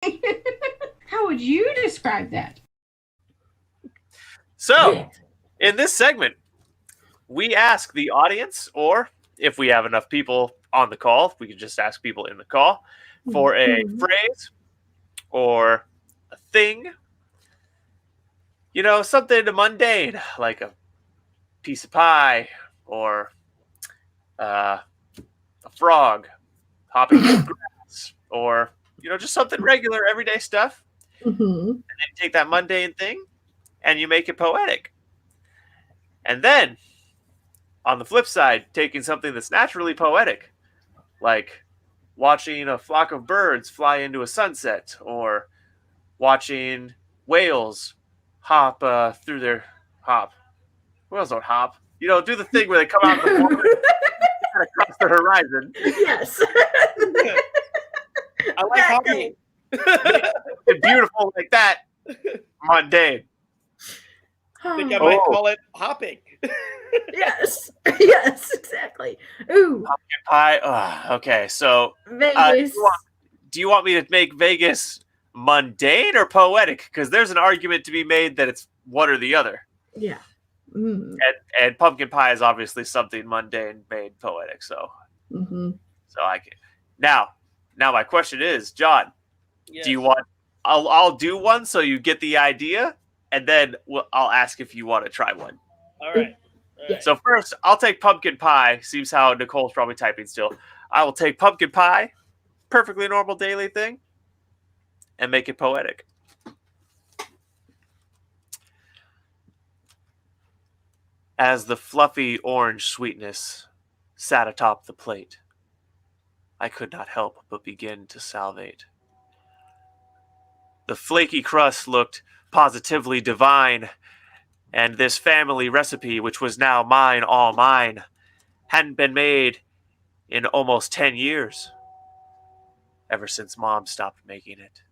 How would you describe that? So, in this segment, we ask the audience, or if we have enough people on the call, we can just ask people in the call for a phrase or a thing, something mundane, like a piece of pie or uh, a frog hopping through grass, or just something regular, everyday stuff. Mm-hmm. And then you take that mundane thing and you make it poetic. And then, on the flip side, taking something that's naturally poetic, like watching a flock of birds fly into a sunset, or watching whales hop through their hop. Whales don't hop. Do the thing where they come out of the water and across the horizon. Yes. I like hopping. And beautiful like that. Mundane. I think I might call it hopping. Yes. Yes, exactly. Ooh. Pumpkin pie. Okay, so Vegas. Do you want me to make Vegas mundane or poetic? Because there's an argument to be made that it's one or the other. Yeah. Mm. And pumpkin pie is obviously something mundane made poetic. So, so I can now my question is, John, Yes. do you want? I'll do one so you get the idea, and then I'll ask if you want to try one. All right. So first, I'll take pumpkin pie. Seems how Nicole's probably typing still. I will take pumpkin pie, perfectly normal daily thing, and make it poetic. As the fluffy orange sweetness sat atop the plate, I could not help but begin to salivate. The flaky crust looked positively divine, and this family recipe, which was now mine, all mine, hadn't been made in almost 10 years, ever since Mom stopped making it.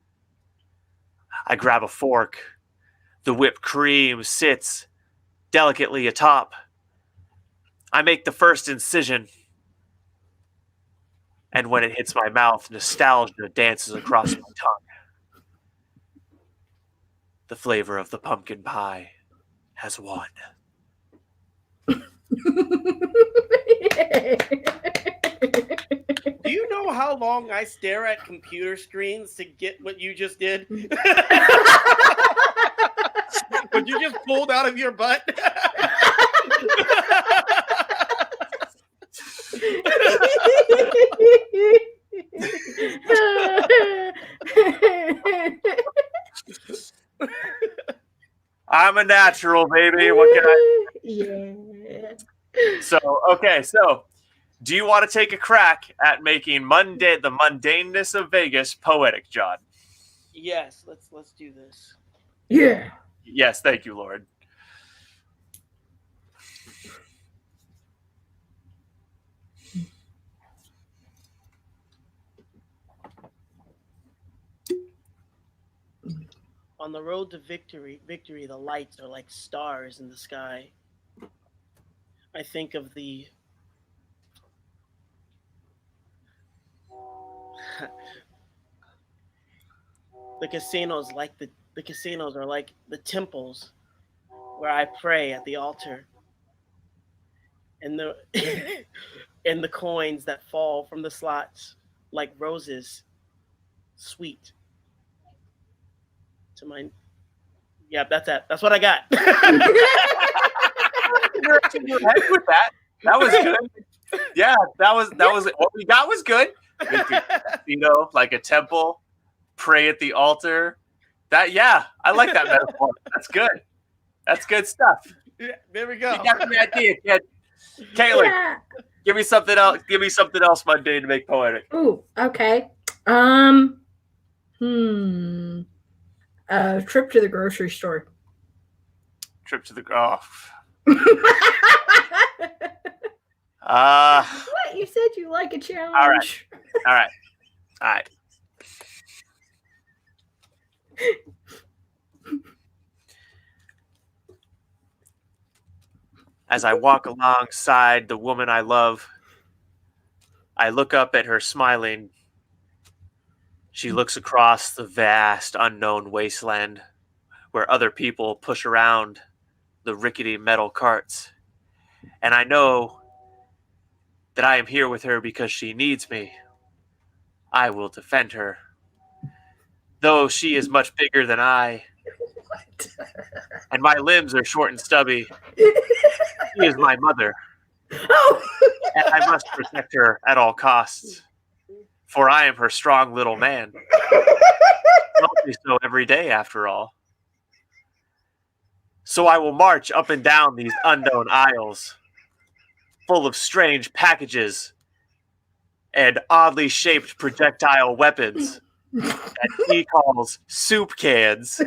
I grab a fork. The whipped cream sits delicately atop. I make the first incision, and when it hits my mouth, nostalgia dances across my tongue. The flavor of the pumpkin pie has won. Do you know how long I stare at computer screens to get what you just did? What you just pulled out of your butt? I'm a natural, baby. What can I? Yeah. So, okay, so do you want to take a crack at making the mundaneness of Vegas poetic, John? Yes, let's do this. Yeah. Yes, thank you, Lord. On the road to victory, the lights are like stars in the sky. I think of the casinos the casinos are like the temples where I pray at the altar. And the and the coins that fall from the slots like roses, sweet to my. Yeah, that's it. That's what I got. Your head with that. That was good. Yeah, that was what we got was good. Like a temple, pray at the altar. I like that metaphor. That's good. That's good stuff. Yeah, there we go. You got the idea, kid. Caitlin, Yeah. give me something else. Give me something else mundane to make poetic. Ooh, okay. Trip to the grocery store. Trip to the what? You said you like a challenge. All right. As I walk alongside the woman I love, I look up at her smiling. She looks across the vast, unknown wasteland where other people push around the rickety metal carts. And I know that I am here with her because she needs me. I will defend her. Though she is much bigger than I, What? and my limbs are short and stubby, she is my mother, Oh. and I must protect her at all costs. For I am her strong little man. Mostly so every day, after all. So I will march up and down these unknown aisles, full of strange packages and oddly shaped projectile weapons that he calls soup cans.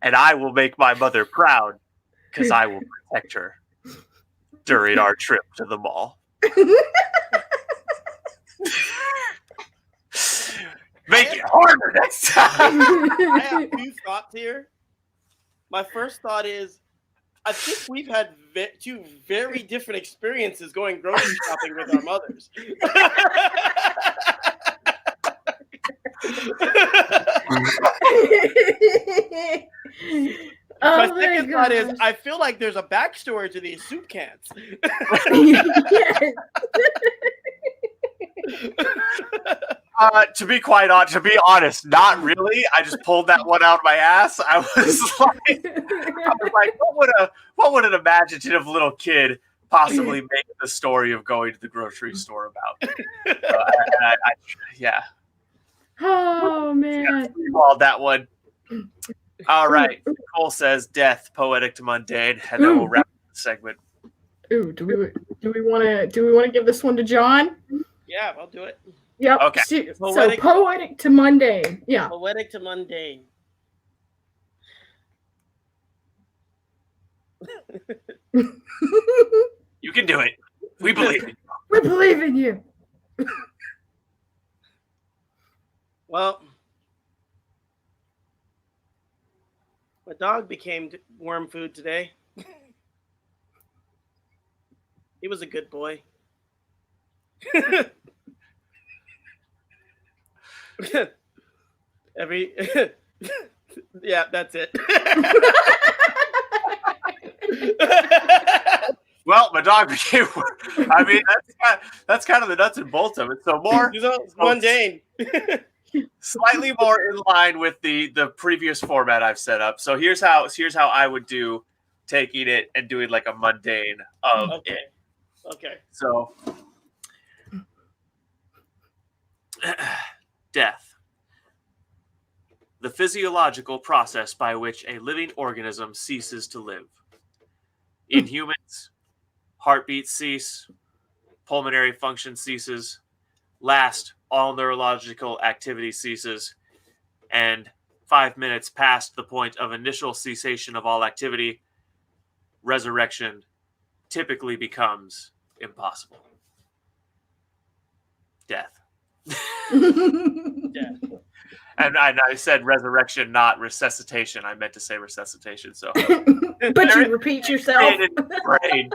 And I will make my mother proud, because I will protect her during our trip to the mall. Make it harder next time. I have two thoughts here. My first thought is, I think we've had two very different experiences going grocery shopping with our mothers. My second thought is, I feel like there's a backstory to these soup cans. Yes. To be honest, not really. I just pulled that one out of my ass. I was like, what would an imaginative little kid possibly make the story of going to the grocery store about? Yeah. Oh man. Called that one. All right. Nicole says death, poetic to mundane, and then we'll wrap up the segment. Ooh, do we want to give this one to John? Yeah, I'll do it. Yep. Okay. So poetic to mundane. Yeah. Poetic to mundane. You can do it. We believe in you. We believe in you. Well, my dog became worm food today. He was a good boy. Yeah, that's it. Well, my dog became. I mean, that's kind of the nuts and bolts of it. So more mundane. Slightly more in line with the previous format I've set up. So here's how I would do taking it and doing like a mundane of it. Okay. So death. The physiological process by which a living organism ceases to live. In humans, heartbeat cease, pulmonary function ceases, last, all neurological activity ceases, and 5 minutes past the point of initial cessation of all activity, resurrection typically becomes impossible. Death. Death. And I said resurrection, not resuscitation. I meant to say resuscitation. So, but you repeat yourself. Brain.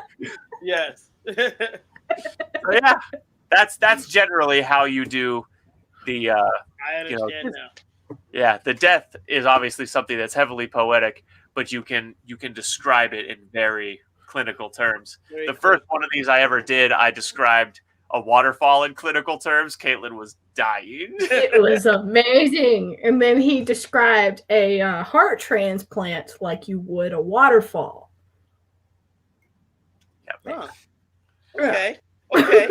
Yes. So yeah, that's generally how you do the. I understand now. Yeah, the death is obviously something that's heavily poetic, but you can describe it in very clinical terms. The first one of these I ever did, I described a waterfall in clinical terms. Caitlin was dying. It was amazing. And then he described a heart transplant like you would a waterfall. Yep. Huh. Okay. Okay.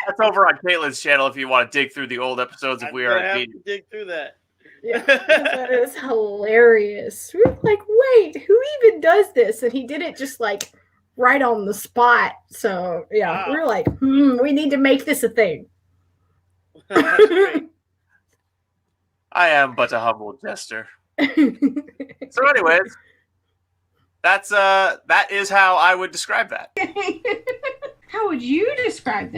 That's over on Caitlin's channel if you want to dig through the old episodes of We Are have Media. to dig through that. Yeah, that is hilarious. We were like, wait, who even does this? And he did it just like right on the spot. So yeah, Wow. we were like, we need to make this a thing. That's great. I am but a humble jester. So anyways, that is how I would describe that. How would you describe that?